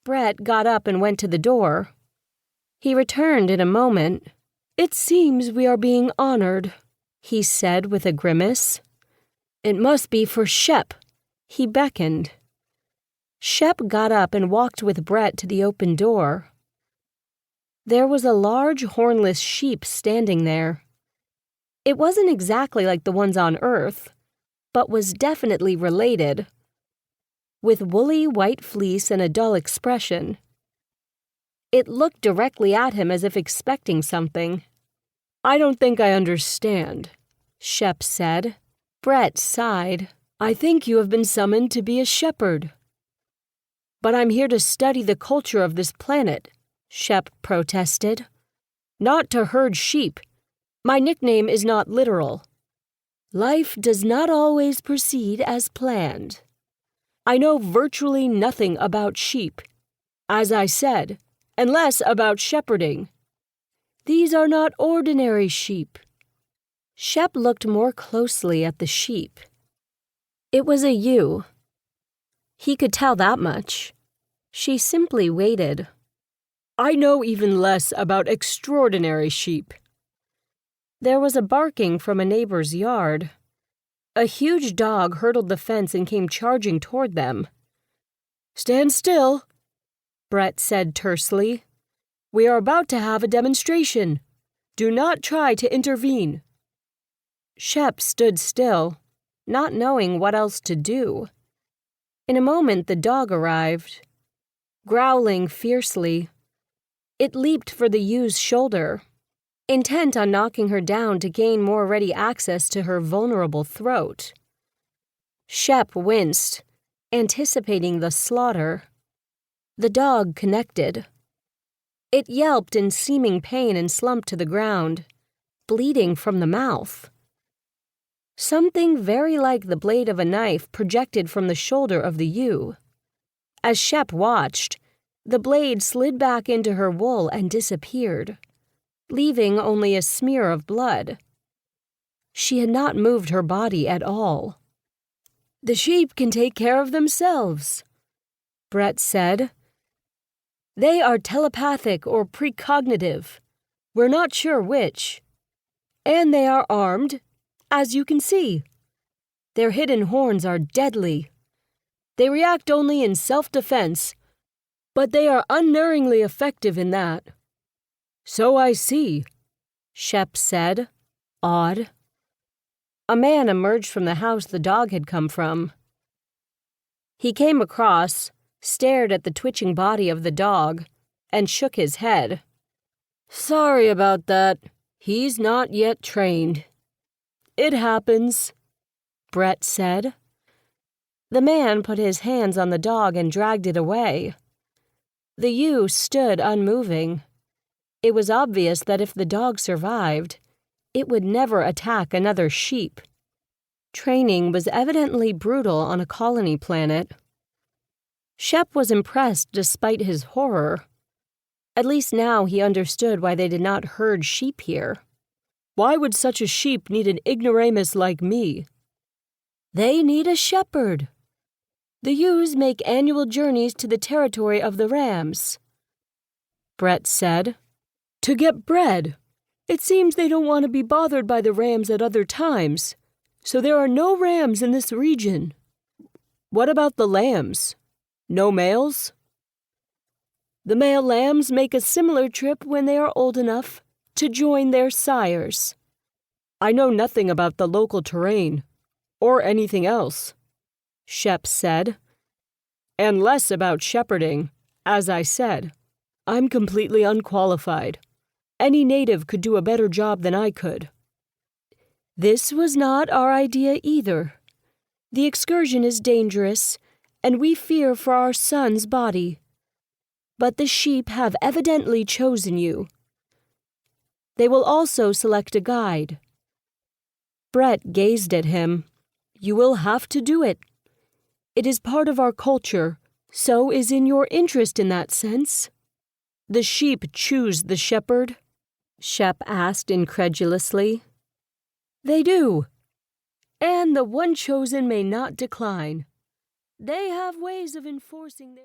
Brett got up and went to the door. He returned in a moment. "It seems we are being honored," he said with a grimace. "It must be for Shep." He beckoned. Shep got up and walked with Brett to the open door. There was a large hornless sheep standing there. It wasn't exactly like the ones on Earth, but was definitely related, with woolly white fleece and a dull expression. It looked directly at him as if expecting something. "I don't think I understand," Shep said. Brett sighed. "I think you have been summoned to be a shepherd." "But I'm here to study the culture of this planet," Shep protested. "Not to herd sheep. My nickname is not literal. Life does not always proceed as planned. I know virtually nothing about sheep, as I said, and less about shepherding. These are not ordinary sheep." Shep looked more closely at the sheep. It was a ewe. He could tell that much. She simply waited. "I know even less about extraordinary sheep." There was a barking from a neighbor's yard. A huge dog hurdled the fence and came charging toward them. "Stand still," Brett said tersely. "We are about to have a demonstration. Do not try to intervene." Shep stood still, not knowing what else to do. In a moment the dog arrived. Growling fiercely, it leaped for the ewe's shoulder, intent on knocking her down to gain more ready access to her vulnerable throat. Shep winced, anticipating the slaughter. The dog connected. It yelped in seeming pain and slumped to the ground, bleeding from the mouth. Something very like the blade of a knife projected from the shoulder of the ewe. As Shep watched, the blade slid back into her wool and disappeared, leaving only a smear of blood. She had not moved her body at all. "The sheep can take care of themselves," Brett said. "They are telepathic or precognitive. We're not sure which. And they are armed, as you can see. Their hidden horns are deadly. They react only in self-defense, but they are unerringly effective in that." "So I see," Shep said, awed. A man emerged from the house the dog had come from. He came across, stared at the twitching body of the dog, and shook his head. "Sorry about that. He's not yet trained." "It happens," Brett said. The man put his hands on the dog and dragged it away. The ewe stood unmoving. It was obvious that if the dog survived, it would never attack another sheep. Training was evidently brutal on a colony planet. Shep was impressed despite his horror. At least now he understood why they did not herd sheep here. "Why would such a sheep need an ignoramus like me?" "They need a shepherd. The ewes make annual journeys to the territory of the rams," Brett said. "To get bread. It seems they don't want to be bothered by the rams at other times, so there are no rams in this region." "What about the lambs? No males?" "The male lambs make a similar trip when they are old enough to join their sires." "I know nothing about the local terrain, or anything else," Shep said. "And less about shepherding, as I said. I'm completely unqualified. Any native could do a better job than I could." "This was not our idea either. The excursion is dangerous, and we fear for our son's body. But the sheep have evidently chosen you. They will also select a guide." Brett gazed at him. "You will have to do it. It is part of our culture, so is in your interest in that sense." "The sheep choose the shepherd?" Shep asked incredulously. "They do. And the one chosen may not decline. They have ways of enforcing their..."